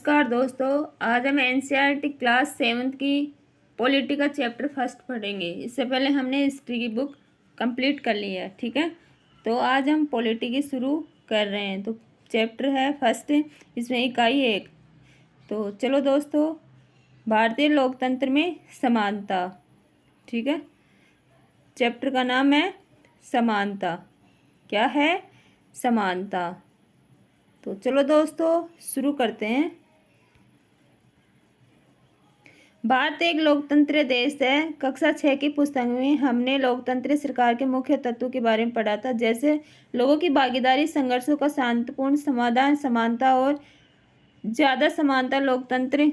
नमस्कार दोस्तों, आज हम एनसीईआरटी क्लास 7th की पॉलिटी का चैप्टर फर्स्ट पढ़ेंगे। इससे पहले हमने हिस्ट्री की बुक कंप्लीट कर ली है, ठीक है। तो आज हम पॉलिटी की शुरू कर रहे हैं। तो चैप्टर है फर्स्ट, इसमें इकाई 1। तो चलो दोस्तों, भारतीय लोकतंत्र में समानता, ठीक है। चैप्टर का नाम है समानता। क्या है? समानता। तो चलो दोस्तों शुरू करते हैं। भारत एक लोकतंत्र देश है। कक्षा 6 की पुस्तक में हमने लोकतंत्र सरकार के मुख्य तत्वों के बारे में पढ़ा था, जैसे लोगों की भागीदारी, संघर्षों का शांतिपूर्ण समाधान, समानता और ज़्यादा समानता। लोकतंत्र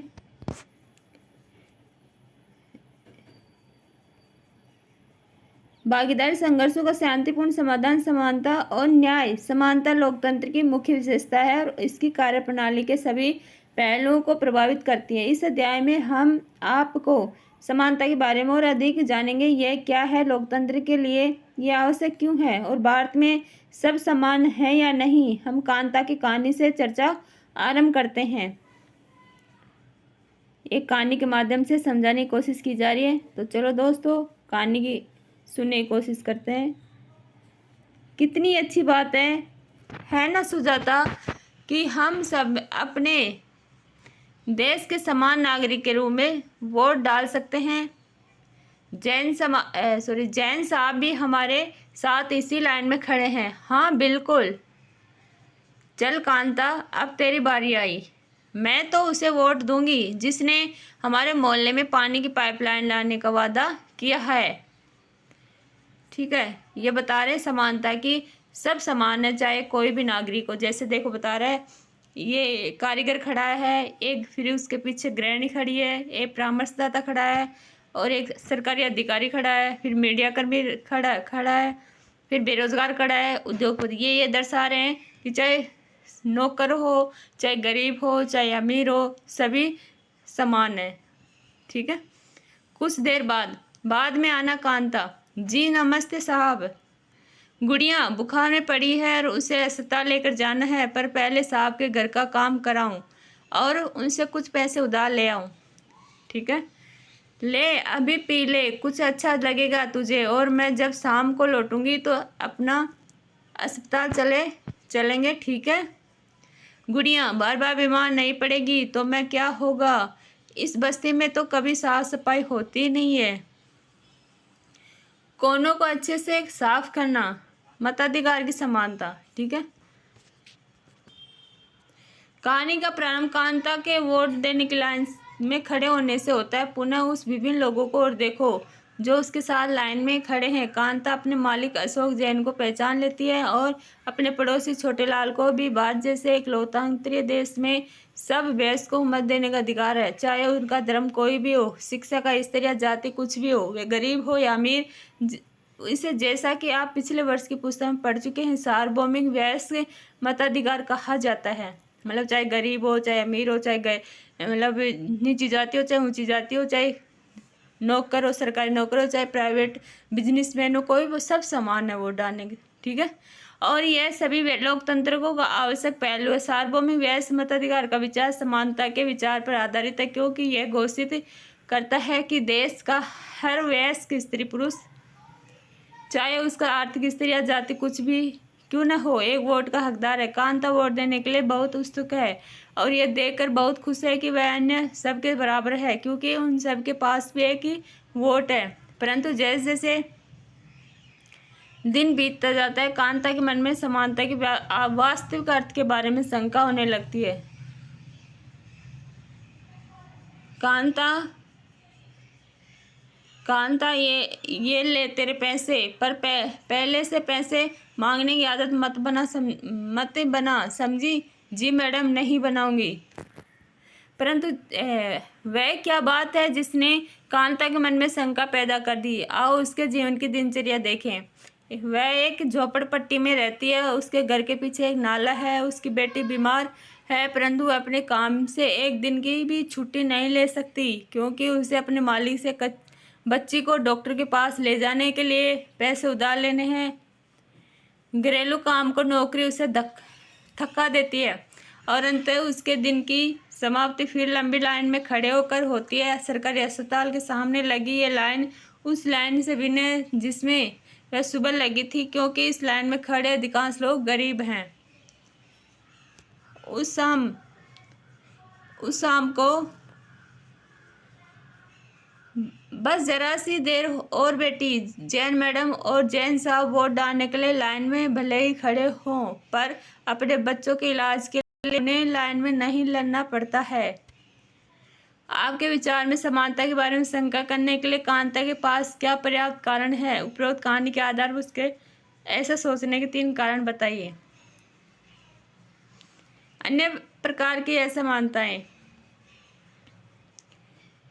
भागीदारी, संघर्षों का शांतिपूर्ण समाधान, समानता और न्याय। समानता लोकतंत्र की मुख्य विशेषता है और इसकी कार्यप्रणाली के सभी पहलुओं को प्रभावित करती है। इस अध्याय में हम आपको समानता के बारे में और अधिक जानेंगे। यह क्या है, लोकतंत्र के लिए यह आवश्यक क्यों है और भारत में सब समान है या नहीं। हम कांता की कहानी से चर्चा आरंभ करते हैं। एक कहानी के माध्यम से समझाने की कोशिश की जा रही है। तो चलो दोस्तों कहानी की सुनने की कोशिश करते हैं। कितनी अच्छी बात है ना सुजाता, कि हम सब अपने देश के समान नागरिक के रूप में वोट डाल सकते हैं। जैन साहब भी हमारे साथ इसी लाइन में खड़े हैं। हाँ बिल्कुल, चल कांता, अब तेरी बारी आई। मैं तो उसे वोट दूंगी जिसने हमारे मोहल्ले में पानी की पाइपलाइन लाने का वादा किया है। ठीक है, ये बता रहे समानता की सब समान है, चाहे कोई भी नागरिक हो। जैसे देखो बता रहा है, ये कारीगर खड़ा है, एक फिर उसके पीछे गृहिणी खड़ी है, एक परामर्शदाता खड़ा है और एक सरकारी अधिकारी खड़ा है, फिर मीडिया कर्मी खड़ा है, फिर बेरोजगार खड़ा है, उद्योगपति। ये दर्शा रहे हैं कि चाहे नौकर हो, चाहे गरीब हो, चाहे अमीर हो, सभी समान है। ठीक है। कुछ देर बाद में आना कांता। जी नमस्ते साहब। गुड़िया बुखार में पड़ी है और उसे अस्पताल लेकर जाना है, पर पहले साहब के घर का काम कराऊं और उनसे कुछ पैसे उधार ले आऊं। ठीक है, ले अभी पी ले, कुछ अच्छा लगेगा तुझे, और मैं जब शाम को लौटूंगी तो अपना अस्पताल चलेंगे। ठीक है। गुड़िया बार बार बीमार नहीं पड़ेगी तो मैं क्या होगा, इस बस्ती में तो कभी साफ सफाई होती नहीं है। कोनों को अच्छे से साफ करना, मताधिकार की समानता। ठीक है। कहानी का प्रारंभ कांता के वोट देने की लाइन में खड़े होने से होता है। पुनः उस विभिन्न लोगों को और देखो जो उसके साथ लाइन में खड़े हैं। कांता अपने मालिक अशोक जैन को पहचान लेती है और अपने पड़ोसी छोटे लाल को भी। भारत जैसे एक लोकतांत्रिक देश में सब वयस्क को मत देने का अधिकार है, चाहे उनका धर्म कोई भी हो, शिक्षा का स्तर या जाति कुछ भी हो, वे गरीब हो या अमीर। इसे जैसा कि आप पिछले वर्ष की पुस्तक में पढ़ चुके हैं, सार्वभौमिक वयस्क मताधिकार कहा जाता है। मतलब चाहे गरीब हो, चाहे अमीर हो, चाहे मतलब नीची जाति हो, चाहे ऊंची जाति हो, चाहे नौकर हो, सरकारी नौकर हो, चाहे प्राइवेट बिजनेसमैन हो, कोई, वो सब समान है वोट डालने के। ठीक है। और यह सभी लोकतंत्र को आवश्यक पहलू है। सार्वभौमिक वयस्क मताधिकार का विचार समानता के विचार पर आधारित है, क्योंकि यह घोषित करता है कि देश का हर वयस्क स्त्री पुरुष, चाहे उसका आर्थिक स्तर या जाति कुछ भी क्यों न हो, एक वोट का हकदार है। कांता वोट देने के लिए बहुत उत्सुक है और यह देखकर बहुत खुश है कि वह अन्य सबके बराबर है, क्योंकि उन सबके पास भी एक ही वोट है। परंतु जैसे जैसे दिन बीतता जाता है, कांता के मन में समानता के वास्तविक अर्थ के बारे में शंका होने लगती है। कांता ये ले तेरे पैसे, पर पहले से पैसे मांगने की आदत मत बना, समझी? जी मैडम, नहीं बनाऊंगी। परंतु वह क्या बात है जिसने कांता के मन में शंका पैदा कर दी। आओ उसके जीवन की दिनचर्या देखें। वह एक झोपड़पट्टी में रहती है, उसके घर के पीछे एक नाला है, उसकी बेटी बीमार है, परंतु अपने काम से एक दिन की भी छुट्टी नहीं ले सकती, क्योंकि उसे अपने मालिक से बच्ची को डॉक्टर के पास ले जाने के लिए पैसे उधार लेने हैं। घरेलू काम को नौकरी उसे थका देती है और अंततः उसके दिन की समाप्ति फिर लंबी लाइन में खड़े होकर होती है। सरकारी अस्पताल के सामने लगी ये लाइन उस लाइन से भिन्न है जिसमें वह सुबह लगी थी, क्योंकि इस लाइन में खड़े अधिकांश लोग गरीब हैं। उस शाम को बस जरा सी देर और बेटी, जैन मैडम और जैन साहब वोट डालने के लिए लाइन में भले ही खड़े हों, पर अपने बच्चों के इलाज के लिए उन्हें लाइन में नहीं लड़ना पड़ता है। आपके विचार में समानता के बारे में शंका करने के लिए कांता के पास क्या पर्याप्त कारण है? उपरोक्त कहानी के आधार पर उसके ऐसा सोचने के 3 कारण बताइए। अन्य प्रकार की असमानताएं।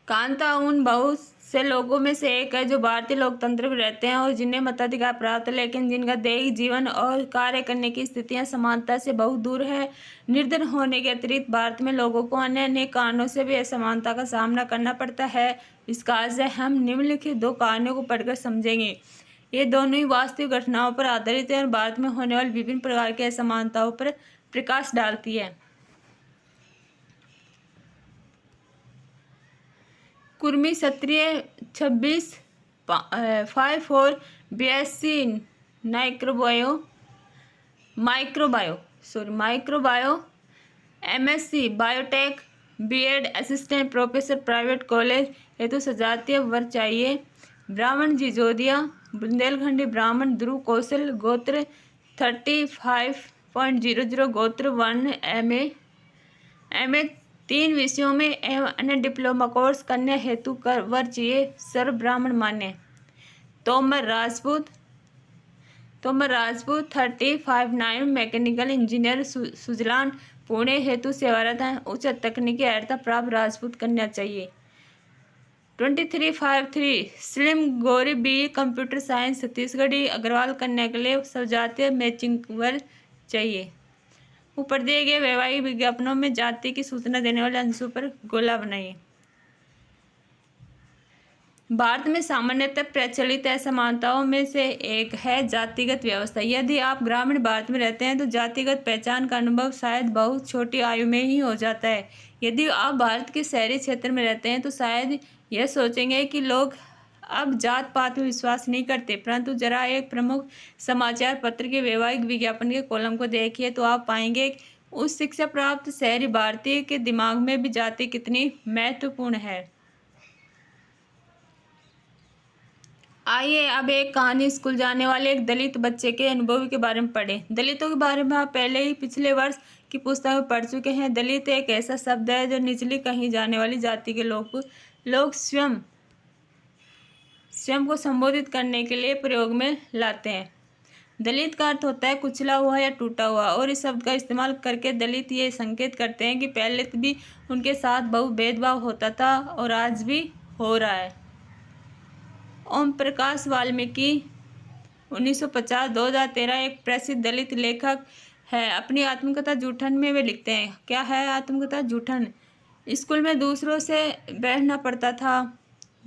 कांता उन बहुत से लोगों में से एक है जो भारतीय लोकतंत्र में रहते हैं और जिन्हें मताधिकार प्राप्त है, लेकिन जिनका दैनिक जीवन और कार्य करने की स्थितियां समानता से बहुत दूर है। निर्धन होने के अतिरिक्त भारत में लोगों को अन्य अनेक कारणों से भी असमानता का सामना करना पड़ता है। इस कारण से हम निम्नलिखित 2 कहानियों को पढ़कर समझेंगे। ये दोनों ही वास्तविक घटनाओं पर आधारित है और भारत में होने वाली विभिन्न प्रकार की असमानताओं पर प्रकाश डालती है। कुर्मी क्षत्रिय 26/4 BSc microbio MSc biotech B.Ed assistant professor private college हेतु सजातीय वर्ग चाहिए। ब्राह्मण जिजोदिया बुंदेलखंडी ब्राह्मण ध्रुव कौशल गोत्र 35.00 गोत्र वर्ण MA 3 विषयों में एवं अन्य डिप्लोमा कोर्स करने हेतु कर वर चाहिए। सर्व ब्राह्मण मान्य। तोमर राजपूत 35/9 मैकेनिकल इंजीनियर सुजलान पुणे हेतु सेवारत हैं। उच्च तकनीकी अर्हता प्राप्त राजपूत कन्या चाहिए। 23/3 स्लिम गौरी BE computer science Chhattisgarhi Agrawal कन्या के लिए सजातीय मैचिंग वर्ग चाहिए। ऊपर दिए गए वैवाहिक विज्ञापनों में जाति की सूचना देने वाले अंशों पर गोला बनाइए। भारत में सामान्यतः प्रचलित असमानताओं में से एक है जातिगत व्यवस्था। यदि आप ग्रामीण भारत में रहते हैं तो जातिगत पहचान का अनुभव शायद बहुत छोटी आयु में ही हो जाता है। यदि आप भारत के शहरी क्षेत्र में रहते हैं तो शायद यह सोचेंगे कि लोग अब जात पात में विश्वास नहीं करते, परंतु जरा एक प्रमुख समाचार पत्र के वैवाहिक विज्ञापन के कॉलम को देखिए तो आप पाएंगे कि उस शिक्षा प्राप्त शहरी भारतीय के दिमाग में भी जाति कितनी महत्वपूर्ण है। आइए अब एक कहानी स्कूल जाने वाले एक दलित बच्चे के अनुभव के बारे में पढ़ें। दलितों के बारे में आप पहले ही पिछले वर्ष की पुस्तक में पढ़ चुके हैं। दलित एक ऐसा शब्द है जो निचली कहीं जाने वाली जाति के लोग स्वयं को संबोधित करने के लिए प्रयोग में लाते हैं। दलित का अर्थ होता है कुचला हुआ या टूटा हुआ, और इस शब्द का इस्तेमाल करके दलित ये संकेत करते हैं कि पहले भी उनके साथ बहुत भेदभाव होता था और आज भी हो रहा है। ओम प्रकाश वाल्मीकि 1950-2013 एक प्रसिद्ध दलित लेखक है। अपनी आत्मकथा जूठन में वे लिखते हैं। क्या है आत्मकथा? जूठन। स्कूल में दूसरों से बैठना पड़ता था,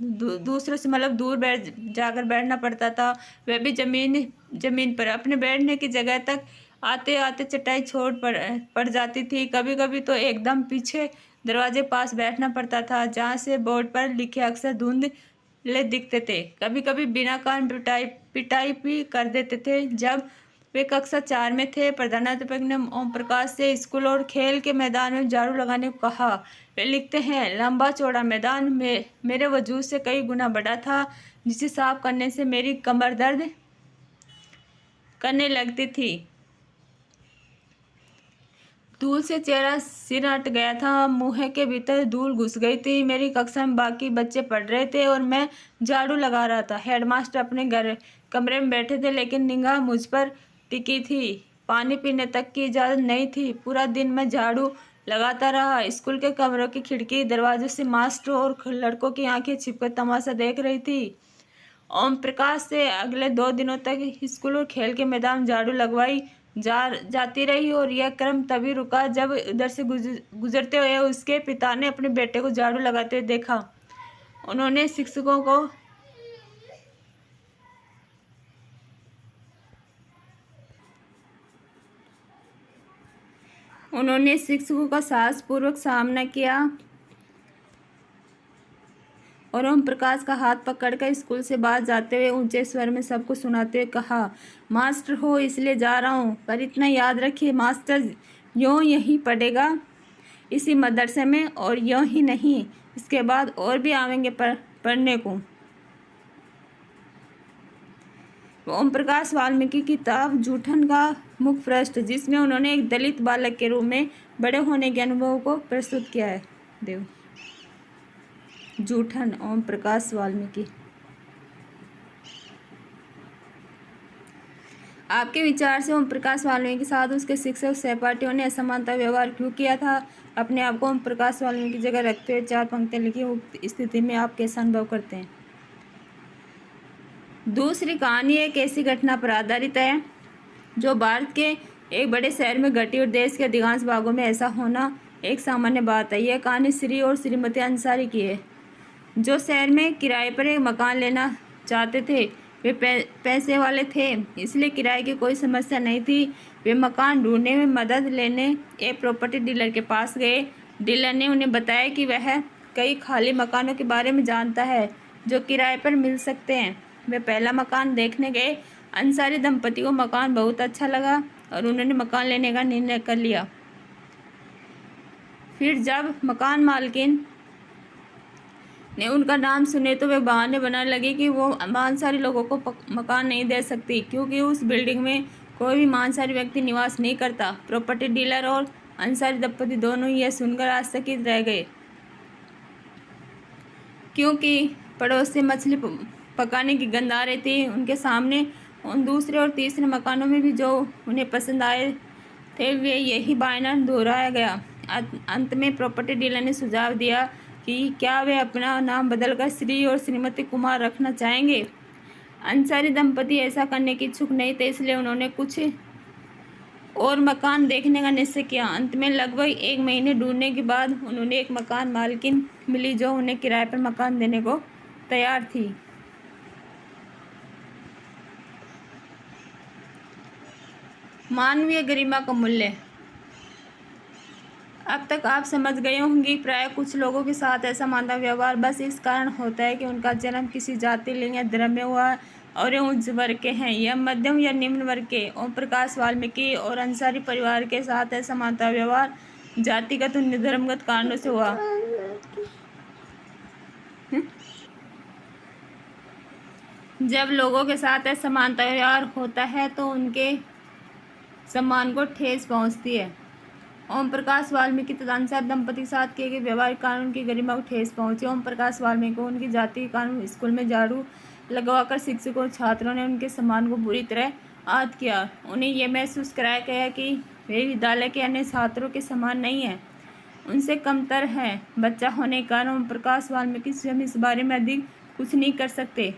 दूसरों से मतलब दूर जाकर बैठना पड़ता था, वह भी जमीन पर। अपने बैठने की जगह तक आते आते चटाई छोड़ पड़ जाती थी। कभी कभी तो एकदम पीछे दरवाजे पास बैठना पड़ता था, जहाँ से बोर्ड पर लिखे अक्षर धुंधले दिखते थे। कभी कभी बिना कारण पिटाई भी कर देते थे। जब वे कक्षा 4 में थे, प्रधानाध्यापक ने ओम प्रकाश से स्कूल और खेल के मैदान में झाड़ू लगाने को कहा। वे लिखते हैं, लंबा चौड़ा मैदान मेरे वजूद से कई गुना बड़ा था, जिसे साफ करने से मेरी कमर दर्द करने लगती थी। धूल से चेहरा सिर हट गया था, मुंह के भीतर धूल घुस गई थी। मेरी कक्षा में बाकी बच्चे पढ़ रहे थे और मैं झाड़ू लगा रहा था। हेडमास्टर अपने कमरे में बैठे थे, लेकिन निगाह मुझ पर टिकी थी। पानी पीने तक की इजाज़त नहीं थी। पूरा दिन मैं झाड़ू लगाता रहा। स्कूल के कमरों की खिड़की दरवाजे से मास्टरों और लड़कों की आंखें छिपकर तमाशा देख रही थी। ओम प्रकाश से अगले 2 दिनों तक स्कूल और खेल के मैदान में झाड़ू लगवाई जाती रही, और यह क्रम तभी रुका जब उधर से गुजरते हुए उसके पिता ने अपने बेटे को झाड़ू लगाते हुए देखा। उन्होंने शिक्षकों को उन्होंने शिक्षकों का साहसपूर्वक सामना किया और ओम प्रकाश का हाथ पकड़कर स्कूल से बाहर जाते हुए ऊंचे स्वर में सबको सुनाते हुए कहा, मास्टर हो इसलिए जा रहा हूँ, पर इतना याद रखिए मास्टर यूँ यहीं पढ़ेगा इसी मदरसे में, और यूँ ही नहीं इसके बाद और भी आवेंगे पढ़ने को। ओम प्रकाश वाल्मीकि की किताब जूठन का मुख पृष्ठ, जिसमें उन्होंने एक दलित बालक के रूप में बड़े होने के अनुभव को प्रस्तुत किया है। देव जूठन ओम प्रकाश वाल्मीकि। आपके विचार से ओम प्रकाश वाल्मीकि के साथ उसके शिक्षक सहपाठियों ने असमानता व्यवहार क्यों किया था? अपने आप को ओम प्रकाश वाल्मीकि की जगह रखते हुए 4 पंक्तियां लिखी। उक्त स्थिति में आप कैसा अनुभव करते हैं? दूसरी कहानी एक ऐसी घटना पर आधारित है जो भारत के एक बड़े शहर में घटी और देश के अधिकांश भागों में ऐसा होना एक सामान्य बात है। यह कहानी श्री और श्रीमती अंसारी की है, जो शहर में किराए पर एक मकान लेना चाहते थे। वे पैसे वाले थे, इसलिए किराए की कोई समस्या नहीं थी। वे मकान ढूंढने में मदद लेने एक प्रॉपर्टी डीलर के पास गए। डीलर ने उन्हें बताया कि वह कई खाली मकानों के बारे में जानता है जो किराए पर मिल सकते हैं। वे पहला मकान देखने गए। अंसारी दंपति को मकान बहुत अच्छा लगा और उन्होंने मकान लेने का निर्णय कर लिया। फिर जब मकान मालकिन ने उनका नाम सुने तो वे बहाने बनाने लगे कि वो मांसाहारी लोगों को मकान नहीं दे सकती, क्योंकि उस बिल्डिंग में कोई भी मांसाहारी व्यक्ति निवास नहीं करता। प्रॉपर्टी डीलर और अंसारी दंपति दोनों यह सुनकर आश्चर्यचकित रह गए, क्योंकि पड़ोस से मछली पकाने की गंध आ रही थी। उनके सामने उन दूसरे और तीसरे मकानों में भी जो उन्हें पसंद आए थे वे यही बहाना दोहराया गया। अंत में प्रॉपर्टी डीलर ने सुझाव दिया कि क्या वे अपना नाम बदलकर श्री और श्रीमती कुमार रखना चाहेंगे। अंसारी दंपति ऐसा करने की इच्छुक नहीं थे, इसलिए उन्होंने कुछ और मकान देखने का निश्चय किया। अंत में लगभग 1 महीने ढूंढने के बाद उन्होंने एक मकान मालकिन मिली जो उन्हें किराए पर मकान देने को तैयार थी। मानवीय गरिमा का मूल्य। अब तक आप समझ गए होंगे प्राय कुछ लोगों के साथ ऐसा मानव व्यवहार बस इस कारण होता है कि उनका जन्म किसी जाति, लिंग या धर्म में हुआ और ये उच्च वर्ग के हैं या मध्यम या निम्न वर्ग के। ओम प्रकाश वाल्मीकि और अंसारी परिवार के साथ ऐसा मानव व्यवहार जातिगत और धर्मगत कारणों से हुआ। जब लोगों के साथ ऐसा मानव व्यवहार होता है तो उनके सम्मान को ठेस पहुंचती है। ओम प्रकाश वाल्मीकि तथा अंसारी दंपति के साथ किए गए व्यवहारिक कानून की गरिमा को ठेस पहुंची। ओम प्रकाश वाल्मीकि को उनकी जाति के कानून स्कूल में झाड़ू लगवाकर शिक्षकों और छात्रों ने उनके सम्मान को बुरी तरह आहत किया। उन्हें यह महसूस कराया गया कि वे विद्यालय के अन्य छात्रों के समान नहीं हैं, उनसे कमतर हैं। बच्चा होने के कारण ओम प्रकाश वाल्मीकि स्वयं इस बारे में अधिक कुछ नहीं कर सकते,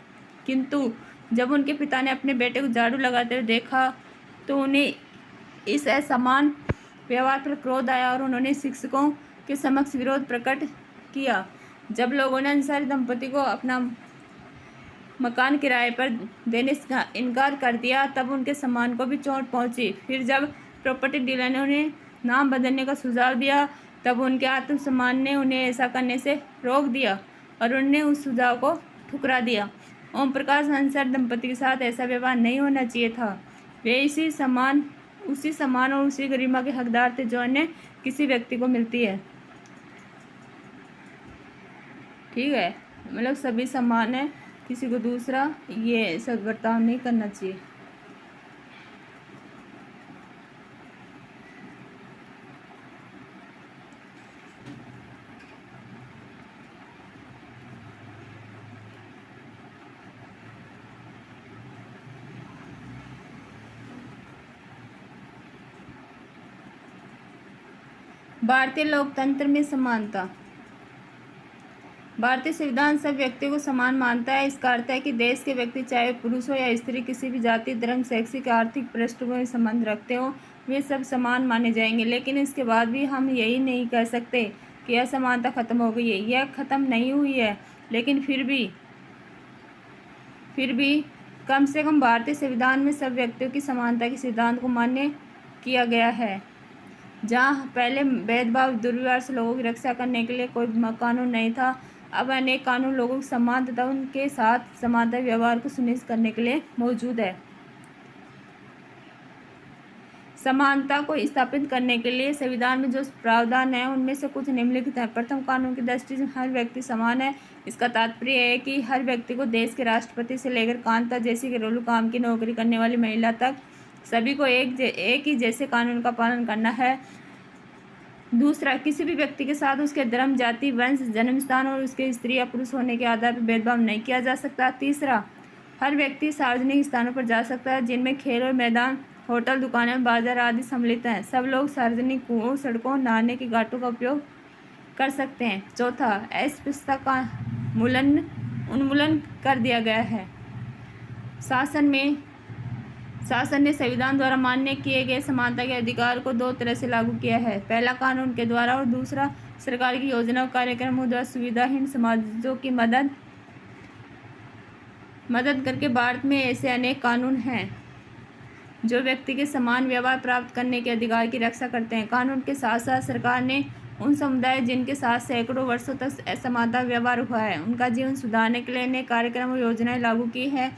किंतु जब उनके पिता ने अपने बेटे को झाड़ू लगाते हुए देखा तो उन्हें इस असमान व्यवहार पर क्रोध आया और उन्होंने शिक्षकों के समक्ष विरोध प्रकट किया। जब लोगों ने अंसारी दंपति को अपना मकान किराए पर देने का इनकार कर दिया तब उनके सम्मान को भी चोट पहुंची। फिर जब प्रॉपर्टी डीलर ने उन्हें नाम बदलने का सुझाव दिया तब उनके आत्मसम्मान ने उन्हें ऐसा करने से रोक दिया और उन्होंने उस सुझाव को ठुकरा दिया। ओम प्रकाश अंसारी दंपति के साथ ऐसा व्यवहार नहीं होना चाहिए था। वे उसी सम्मान और उसी गरिमा के हकदार थे जो अन्य किसी व्यक्ति को मिलती है। ठीक है, मतलब सभी समान है, किसी को दूसरा ये सद्बर्ताव नहीं करना चाहिए। भारतीय लोकतंत्र में समानता। भारतीय संविधान सब व्यक्तियों को समान मानता है। इसका अर्थ है कि देश के व्यक्ति चाहे पुरुष हो या स्त्री, किसी भी जाति, धर्म, शैक्षिक, आर्थिक पृष्ठभूमि में संबंध रखते हो, वे सब समान माने जाएंगे। लेकिन इसके बाद भी हम यही नहीं कह सकते कि असमानता खत्म हो गई है। यह खत्म नहीं हुई है, लेकिन फिर भी कम से कम भारतीय संविधान में सब व्यक्तियों की समानता के सिद्धांत को मान्य किया गया है। जहाँ पहले भेदभाव दुर्व्यवहार से लोगों की रक्षा करने के लिए कोई कानून नहीं था, अब अनेक कानून लोगों की समान तथा उनके साथ समानता व्यवहार को सुनिश्चित करने के लिए मौजूद है। समानता को स्थापित करने के लिए संविधान में जो प्रावधान है उनमें से कुछ निम्नलिखित हैं। प्रथम, कानून की दृष्टि से हर व्यक्ति समान है। इसका तात्पर्य है कि हर व्यक्ति को देश के राष्ट्रपति से लेकर कांता जैसी घरेलू काम की नौकरी करने वाली महिला तक सभी को एक ही जैसे कानून का पालन करना है। दूसरा, किसी भी व्यक्ति के साथ उसके धर्म, जाति, वंश, जन्म स्थान और उसके स्त्री या पुरुष होने के आधार पर भेदभाव नहीं किया जा सकता। तीसरा, हर व्यक्ति सार्वजनिक स्थानों पर जा सकता है जिनमें खेल और मैदान, होटल, दुकानें, बाजार आदि सम्मिलित हैं। सब लोग सार्वजनिक कुओं, सड़कों, नहाने के घाटों का उपयोग कर सकते हैं। चौथा, अस्पृश्यता का उन्मूलन कर दिया गया है। शासन ने संविधान द्वारा मान्य किए गए समानता के अधिकार को दो तरह से लागू किया है। पहला, कानून के द्वारा, और दूसरा, सरकार की योजना और कार्यक्रमों द्वारा सुविधाहीन समाजों की मदद करके। भारत में ऐसे अनेक कानून हैं जो व्यक्ति के समान व्यवहार प्राप्त करने के अधिकार की रक्षा करते हैं। कानून के साथ साथ सरकार ने उन समुदाय जिनके साथ सैकड़ों वर्षों तक असमानता व्यवहार हुआ है उनका जीवन सुधारने के लिए अनेक कार्यक्रम और योजनाएं लागू की है।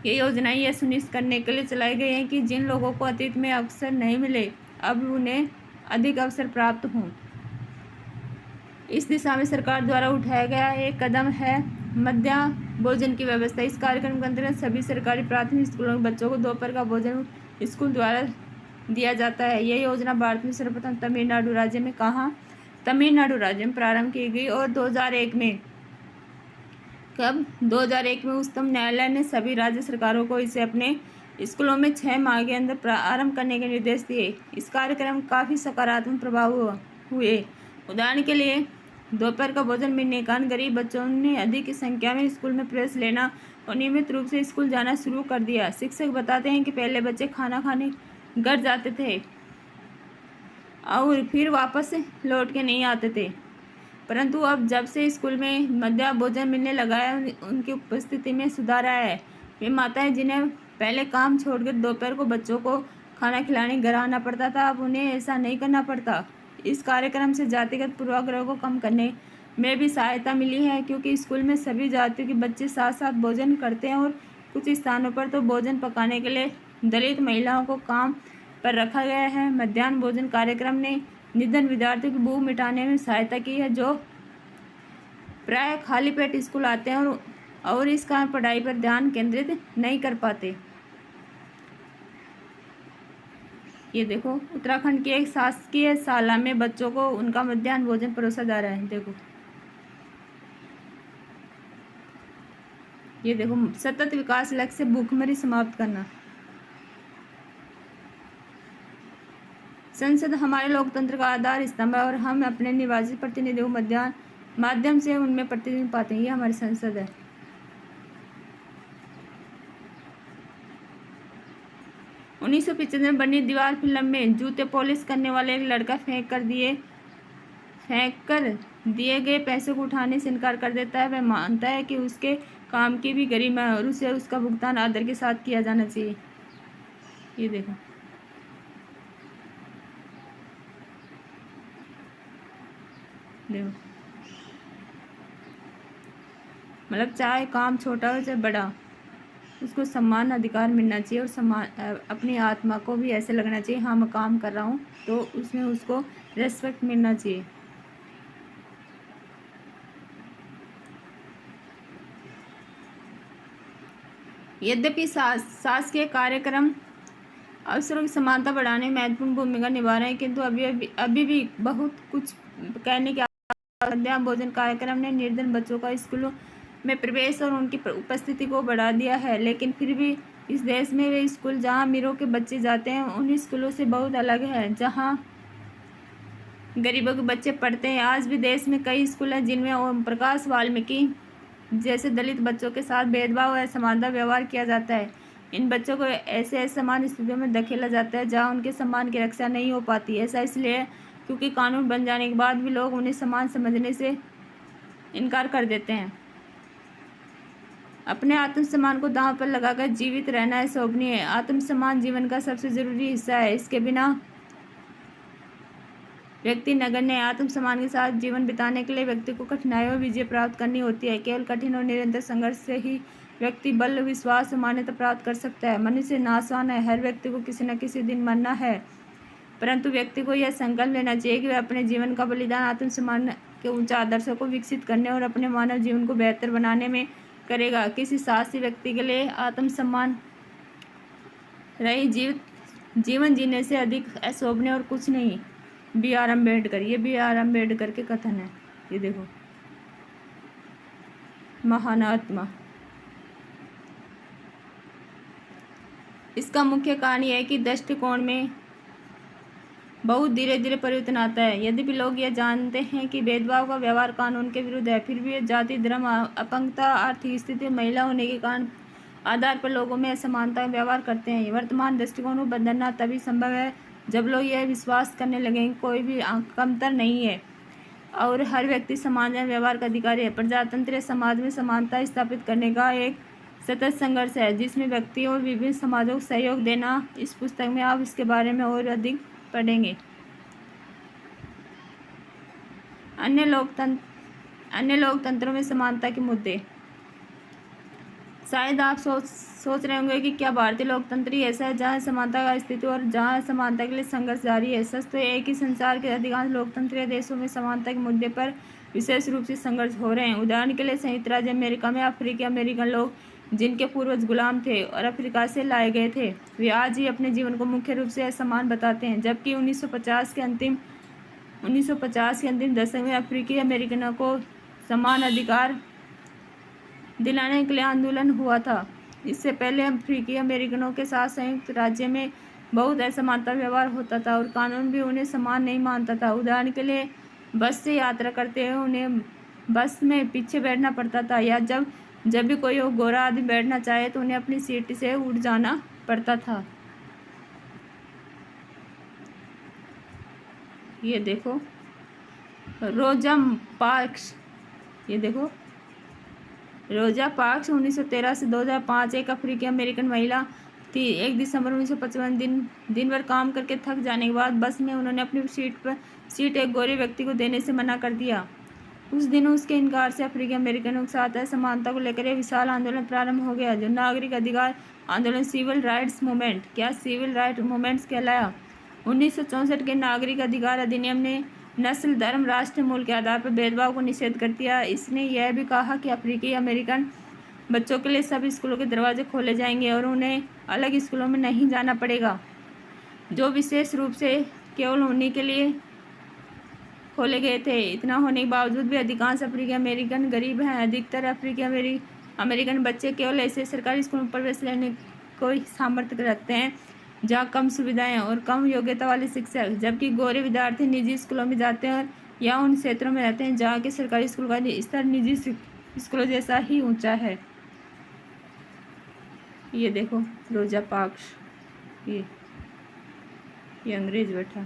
ये योजनाएं यह सुनिश्चित करने के लिए चलाई गई हैं कि जिन लोगों को अतीत में अवसर नहीं मिले अब उन्हें अधिक अवसर प्राप्त हों। इस दिशा में सरकार द्वारा उठाया गया एक कदम है मध्याह्न भोजन की व्यवस्था। इस कार्यक्रम के अंतर्गत सभी सरकारी प्राथमिक स्कूलों में बच्चों को दोपहर का भोजन स्कूल द्वारा दिया जाता है। यह योजना भारत में सर्वप्रथम तमिलनाडु राज्य में प्रारंभ की गई और 2001 में उच्चतम न्यायालय ने सभी राज्य सरकारों को इसे अपने स्कूलों में 6 माह के अंदर प्रारंभ करने के निर्देश दिए। इस कार्यक्रम काफ़ी सकारात्मक प्रभाव हुए। उदाहरण के लिए दोपहर का भोजन मिलने के कारण गरीब बच्चों ने अधिक संख्या में स्कूल में प्रवेश लेना और नियमित रूप से स्कूल जाना शुरू कर दिया। शिक्षक बताते हैं कि पहले बच्चे खाना खाने घर जाते थे और फिर वापस लौट के नहीं आते थे, परंतु अब जब से स्कूल में मध्याह्न भोजन मिलने लगा है उनकी उपस्थिति में सुधार आया है। वे माताएं जिन्हें पहले काम छोड़कर दोपहर को बच्चों को खाना खिलाने घर आना पड़ता था अब उन्हें ऐसा नहीं करना पड़ता। इस कार्यक्रम से जातिगत पूर्वाग्रह को कम करने में भी सहायता मिली है क्योंकि स्कूल में सभी जातियों के बच्चे साथ साथ भोजन करते हैं और कुछ स्थानों पर तो भोजन पकाने के लिए दलित महिलाओं को काम पर रखा गया है। मध्याह्न भोजन कार्यक्रम ने निर्धन विद्यार्थियों की भूख मिटाने में सहायता की है जो प्राय खाली पेट स्कूल आते हैं और इस कारण पढ़ाई पर ध्यान केंद्रित नहीं कर पाते। ये देखो, उत्तराखंड की एक शासकीय शाला में बच्चों को उनका मध्याह्न भोजन परोसा जा रहा है। देखो, ये देखो, सतत विकास लक्ष्य से भूखमरी समाप्त करना। संसद हमारे लोकतंत्र का आधार स्तंभ है और हम अपने निर्वाचित प्रतिनिधियों माध्यम से उनमें प्रतिनिधित्व पाते हैं। ये हमारी संसद है। उन्नीस में बनी दीवार फिल्म में जूते पॉलिश करने वाले एक लड़का फेंक कर दिए गए पैसे को उठाने से इनकार कर देता है। वह मानता है कि उसके काम की भी गरिमा है और उसे उसका भुगतान आदर के साथ किया जाना चाहिए। ये देखो, मतलब चाहे काम छोटा हो चाहे बड़ा उसको सम्मान अधिकार मिलना चाहिए और सम्मान अपनी आत्मा को भी ऐसे लगना चाहिए हाँ मैं काम कर रहा हूँ तो उसमें उसको रेस्पेक्ट मिलना चाहिए। यद्यपि शासकीय कार्यक्रम अवसरों की समानता बढ़ाने में महत्वपूर्ण भूमिका निभा रहे हैं किंतु अभी भी बहुत कुछ कहने की मध्याह्न भोजन कार्यक्रम ने निर्धन बच्चों का स्कूलों में प्रवेश और उनकी उपस्थिति को बढ़ा दिया है, लेकिन फिर भी इस देश में वे स्कूल जहां अमीरों के बच्चे जाते हैं उन स्कूलों से बहुत अलग है जहां गरीबों के बच्चे पढ़ते हैं। आज भी देश में कई स्कूल हैं जिनमें ओम प्रकाश वाल्मीकि जैसे दलित बच्चों के साथ भेदभाव और असमानता व्यवहार किया जाता है। इन बच्चों को ऐसे असमान स्थितियों में धकेला जाता है जहाँ उनके सम्मान की रक्षा नहीं हो पाती। ऐसा इसलिए क्योंकि कानून बन जाने के बाद भी लोग उन्हें समान समझने से इनकार कर देते हैं। अपने आत्मसम्मान को दांव पर लगाकर जीवित रहना शोभनीय है। आत्मसम्मान जीवन का सबसे जरूरी हिस्सा है। इसके बिना व्यक्ति नगण्य आत्मसम्मान के साथ जीवन बिताने के लिए व्यक्ति को कठिनाइयों में विजय प्राप्त करनी होती है। केवल कठिन और निरंतर संघर्ष से ही व्यक्ति बल, विश्वास और मान्यता प्राप्त कर सकता है। मनुष्य नाशवान है, हर व्यक्ति को किसी न किसी दिन मरना है, परंतु व्यक्ति को यह संकल्प लेना चाहिए कि वह अपने जीवन का बलिदान आत्मसम्मान के ऊंचे आदर्शों को विकसित करने और अपने मानव जीवन को बेहतर बनाने में करेगा। किसी साहसी व्यक्ति के लिए आत्मसम्मान रहित जीवन जीने से अधिक अशोभनीय और कुछ नहीं। B.R. अम्बेडकर, ये B.R. अम्बेडकर के कथन है। ये देखो, महान आत्मा। इसका मुख्य कारण यह है कि दृष्टिकोण में बहुत धीरे धीरे परिवर्तन आता है। यद्यपि लोग यह जानते हैं कि भेदभाव का व्यवहार कानून के विरुद्ध है, फिर भी वे जाति, धर्म, अपंगता, आर्थिक स्थिति, महिला होने के कारण आधार पर लोगों में असमानता का व्यवहार करते हैं। वर्तमान दृष्टिकोण को बदलना तभी संभव है जब लोग यह विश्वास करने लगें कि कोई भी कमतर नहीं है और हर व्यक्ति समाज में व्यवहार का अधिकारी है। प्रजातंत्र समाज में समानता स्थापित करने का एक सतत संघर्ष है जिसमें व्यक्तियों और विभिन्न समाजों को सहयोग देना। इस पुस्तक में आप इसके बारे में और अधिक पढ़ेंगे। अन्य लोकतंत्रों में समानता के मुद्दे। शायद आप सोच रहे होंगे कि क्या भारतीय लोकतंत्र ही ऐसा है जहां समानता का अस्तित्व और जहां समानता के लिए संघर्ष जारी है। सच तो एक ही संसार के अधिकांश लोकतंत्रीय देशों में समानता के मुद्दे पर विशेष रूप से संघर्ष हो रहे हैं। उदाहरण के लिए संयुक्त राज्य अमेरिका में अफ्रीकी अमेरिकन लोग, जिनके पूर्वज गुलाम थे और अफ्रीका से लाए गए थे, वे आज ही अपने जीवन को मुख्य रूप से असमान बताते हैं, जबकि 1950 के अंतिम दशक में अफ्रीकी अमेरिकनों को समान अधिकार दिलाने के लिए आंदोलन हुआ था। इससे पहले अफ्रीकी अमेरिकनों के साथ संयुक्त राज्य में बहुत असमानता व्यवहार होता था और कानून भी उन्हें समान नहीं मानता था। उदाहरण के लिए बस से यात्रा करते हुए उन्हें बस में पीछे बैठना पड़ता था, या जब भी कोई गोरा आदमी बैठना चाहे तो उन्हें अपनी सीट से उठ जाना पड़ता था। ये देखो, रोजा पार्क्स। ये देखो, रोजा पार्क्स 1913 से 2005 एक अफ्रीकी अमेरिकन महिला थी। 1 दिसंबर 1955 दिन भर काम करके थक जाने के बाद बस में उन्होंने अपनी सीट एक गोरे व्यक्ति को देने से मना कर दिया। उस दिन उसके इनकार से अफ्रीकी अमेरिकनों के साथ असमानता को लेकर एक विशाल आंदोलन प्रारंभ हो गया, जो नागरिक अधिकार आंदोलन सिविल राइट्स मूवमेंट्स कहलाया। 1964 के नागरिक अधिकार अधिनियम ने नस्ल, धर्म, राष्ट्र, मूल के आधार पर भेदभाव को निषेध कर दिया। इसने यह भी कहा कि अफ्रीकी अमेरिकन बच्चों के लिए सभी स्कूलों के दरवाजे खोले जाएंगे और उन्हें अलग स्कूलों में नहीं जाना पड़ेगा, जो विशेष रूप से केवल उन्हीं के लिए खोले गए थे। इतना होने के बावजूद भी अधिकांश अफ्रीकी अमेरिकन गरीब हैं। अधिकतर अफ्रीकी अमेरिकन बच्चे केवल ऐसे सरकारी स्कूलों में प्रवेश लेने को सामर्थ्य रखते हैं जहाँ कम सुविधाएं और कम योग्यता वाले शिक्षक, जबकि गोरे विद्यार्थी निजी स्कूलों में जाते हैं या उन क्षेत्रों में रहते हैं जहाँ के सरकारी स्कूल का स्तर निजी स्कूलों जैसा ही ऊंचा है। ये देखो, रोजा पार्क्स, ये अंग्रेज बैठा।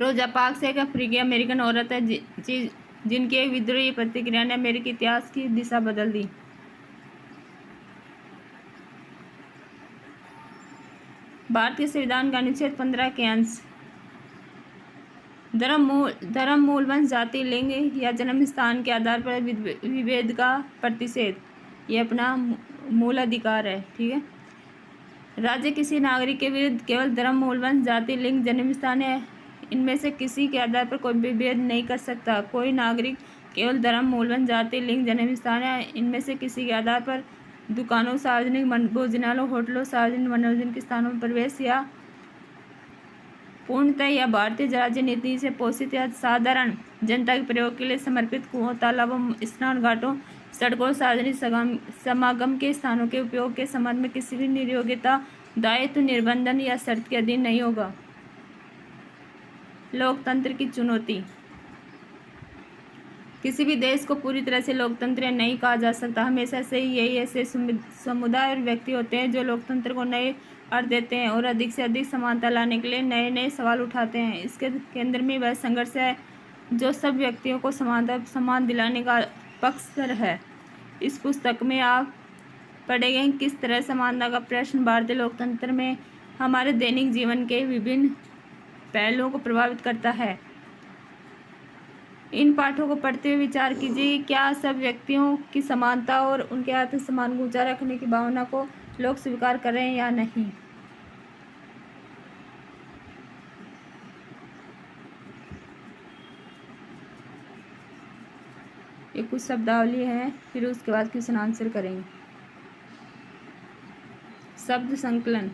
रोजा पार्क्स एक अफ्रीकी अमेरिकन औरत है जिनकी एक विद्रोही प्रतिक्रिया ने अमेरिकी इतिहास की दिशा बदल दी। भारतीय संविधान का अनुच्छेद 15 के अंश धर्म, मूल वंश, जाति, लिंग या जन्म स्थान के आधार पर विभेद का प्रतिषेध, ये अपना मूल अधिकार है। ठीक है। राज्य किसी नागरिक के विरुद्ध केवल धर्म, मूल वंश, जाति, लिंग, जन्म स्थान है, इनमें से किसी के आधार पर कोई विभेद नहीं कर सकता। कोई नागरिक केवल धर्म, मूल वंश, जाति, लिंग, जन्म स्थान है, इनमें से किसी के आधार पर दुकानों, सार्वजनिक भोजनालयों, होटलों, सार्वजनिक मनोरंजन के स्थानों में प्रवेश या पूर्णतः या भारतीय राज्य नीति से पोषित या साधारण जनता के प्रयोग के लिए समर्पित कुओं, तालाबों, स्नान घाटों, सड़कों, सार्वजनिक समागम के स्थानों के उपयोग के संबंध में किसी भी नियोक्ता, दायित्व, निर्बंधन या शर्त के अधीन नहीं होगा। लोकतंत्र की चुनौती। किसी भी देश को पूरी तरह से लोकतंत्र नहीं कहा जा सकता। हमेशा से ही यही ऐसे समुदाय और व्यक्ति होते हैं जो लोकतंत्र को नए अर्थ देते हैं और अधिक से अधिक समानता लाने के लिए नए नए सवाल उठाते हैं। इसके केंद्र में वह संघर्ष है जो सब व्यक्तियों को सम्मान दिलाने का पक्षधर है। इस पुस्तक में आप पढ़ेंगे किस तरह समानता का प्रश्न भारतीय लोकतंत्र में हमारे दैनिक जीवन के विभिन्न पहलुओं को प्रभावित करता है। इन पाठों को पढ़ते हुए विचार कीजिए, क्या सब व्यक्तियों की समानता और उनके आत्मसम्मान को ऊंचा रखने की भावना को लोग स्वीकार कर रहे हैं या नहीं। ये कुछ शब्दावली है, फिर उसके बाद क्वेश्चन आंसर करेंगे। शब्द संकलन।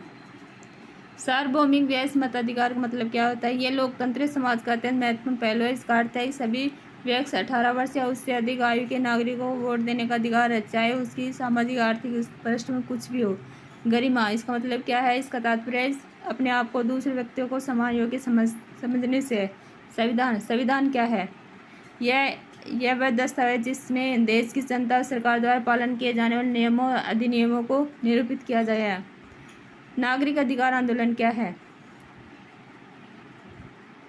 सार्वभौमिक व्यय मताधिकार का मतलब क्या होता है? ये लोकतंत्र समाज का अत्यंत महत्वपूर्ण पहलू है। इसका अर्थ है सभी व्यक्ति 18 वर्ष या उससे अधिक आयु के नागरिकों को वोट देने का अधिकार है, चाहे उसकी सामाजिक आर्थिक पृष्ठभूमि कुछ भी हो। गरिमा, इसका मतलब क्या है? इसका तात्पर्य अपने आप को दूसरे व्यक्तियों को समान योग्य समझने से है। संविधान। संविधान क्या है? यह वह दस्तावेज जिसमें देश की जनता और सरकार द्वारा पालन किए जाने वाले नियमों और अधिनियमों को निरूपित किया गया है। नागरिक अधिकार आंदोलन क्या है?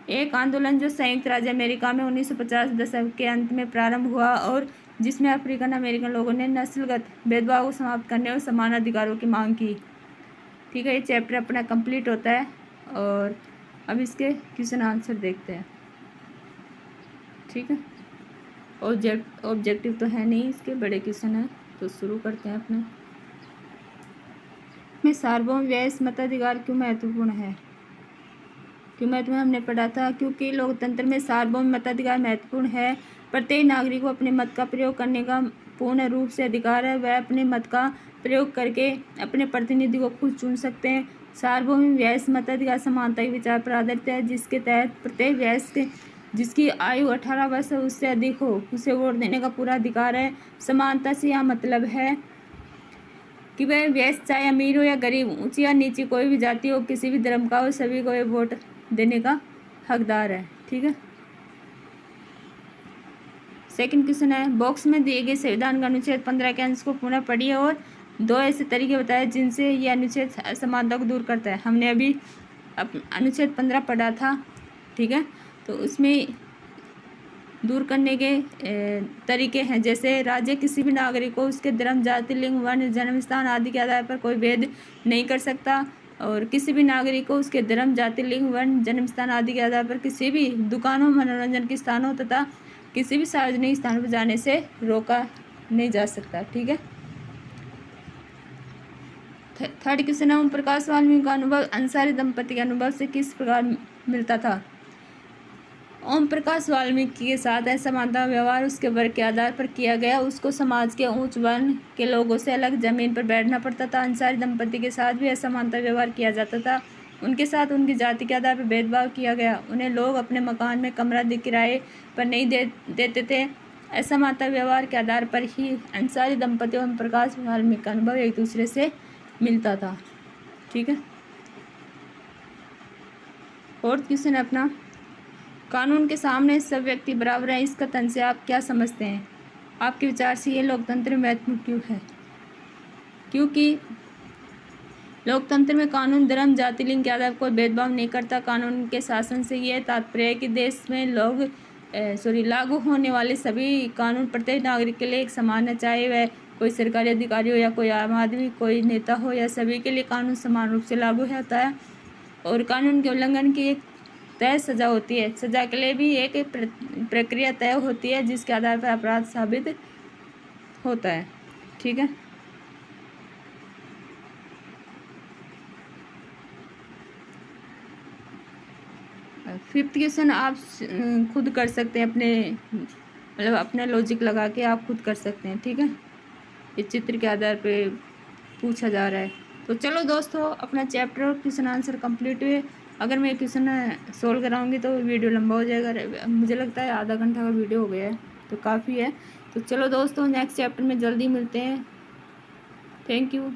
एक आंदोलन जो संयुक्त राज्य अमेरिका में 1950 दशक के अंत में प्रारंभ हुआ और जिसमें अफ्रीकन अमेरिकन लोगों ने नस्लगत भेदभाव को समाप्त करने और समान अधिकारों की मांग की। ठीक है, ये चैप्टर अपना कंप्लीट होता है और अब इसके क्वेश्चन आंसर देखते हैं। ठीक है, ऑब्जेक्टिव तो है नहीं, इसके बड़े क्वेश्चन हैं, तो शुरू करते हैं अपने में। सार्वभौम व्यय मताधिकार क्यों महत्वपूर्ण है? क्यों महत्वपूर्ण हमने पढ़ा था, क्योंकि लोकतंत्र में सार्वभौम मताधिकार महत्वपूर्ण है। प्रत्येक नागरिक को अपने मत का प्रयोग करने का पूर्ण रूप से अधिकार है। वह अपने मत का प्रयोग करके अपने प्रतिनिधि को खुद चुन सकते हैं। सार्वभौम व्यय मताधिकार समानता के विचार पर आधारित है, जिसके तहत प्रत्येक व्यय जिसकी आयु 18 वर्ष से उससे अधिक हो उसे वोट देने का पूरा अधिकार है। समानता से यह मतलब है कि वह व्यक्ति चाहे अमीर हो या गरीब, ऊंची या नीची, कोई भी जाति हो, किसी भी धर्म का हो, सभी को ये वोट देने का हकदार है। ठीक है, सेकंड क्वेश्चन है, बॉक्स में दिए गए संविधान का अनुच्छेद 15 के अंश को पुनः पढ़िए और 2 ऐसे तरीके बताए जिनसे यह अनुच्छेद असमानता को दूर करता है। हमने अभी अनुच्छेद 15 पढ़ा था। ठीक है, तो उसमें दूर करने के तरीके हैं, जैसे राज्य किसी भी नागरिक को उसके धर्म, जाति, लिंग, वर्ण, जन्म स्थान आदि के आधार पर कोई भेद नहीं कर सकता और किसी भी नागरिक को उसके धर्म, जाति, लिंग, वर्ण, जन्म स्थान आदि के आधार पर किसी भी दुकानों, मनोरंजन के स्थानों तथा किसी भी सार्वजनिक स्थानों पर जाने से रोका नहीं जा सकता। ठीक है, थर्ड क्वेश्चन है, ओम प्रकाश वाल्मीकि का अनुभव अंसारी दंपति के अनुभव से किस प्रकार मिलता था? ओम प्रकाश वाल्मीकि के साथ असमानता व्यवहार उसके वर्ग के आधार पर किया गया। उसको समाज के उच्च वर्ण के लोगों से अलग जमीन पर बैठना पड़ता था। अंसारी दंपति के साथ भी असमानता व्यवहार किया जाता था। उनके साथ उनकी जाति के आधार पर भेदभाव किया गया। उन्हें लोग अपने मकान में कमरा किराए पर नहीं देते थे। असमानता व्यवहार के आधार पर ही अंसारी दंपति और ओम प्रकाश वाल्मीकि का अनुभव एक दूसरे से मिलता था। ठीक है, फोर्थ क्वेश्चन अपना, कानून के सामने सब व्यक्ति बराबर हैं, इस कथन से आप क्या समझते हैं? आपके विचार से ये लोकतंत्र महत्वपूर्ण क्यों है? क्योंकि लोकतंत्र में कानून धर्म, जाति, लिंग के आधार पर कोई भेदभाव नहीं करता। कानून के शासन से यह तात्पर्य है कि देश में लागू होने वाले सभी कानून प्रत्येक नागरिक के लिए एक समान है, चाहे वह कोई सरकारी अधिकारी हो या कोई आम आदमी, कोई नेता हो, या सभी के लिए कानून समान रूप से लागू होता है। और कानून के उल्लंघन की एक तय सजा होती है। सजा के लिए भी एक प्रक्रिया तय होती है जिसके आधार पर अपराध साबित होता है। ठीक है, फिफ्थ क्वेश्चन आप खुद कर सकते हैं, अपने लॉजिक लगा के आप खुद कर सकते हैं। ठीक है, इस चित्र के आधार पे पूछा जा रहा है। तो चलो दोस्तों, अपना चैप्टर और क्वेश्चन आंसर कंप्लीट हुए। अगर मैं क्वेश्चन सोल्व कराऊंगी तो वीडियो लंबा हो जाएगा। मुझे लगता है आधा घंटा का वीडियो हो गया है, तो काफ़ी है। तो चलो दोस्तों, नेक्स्ट चैप्टर में जल्दी मिलते हैं। Thank you.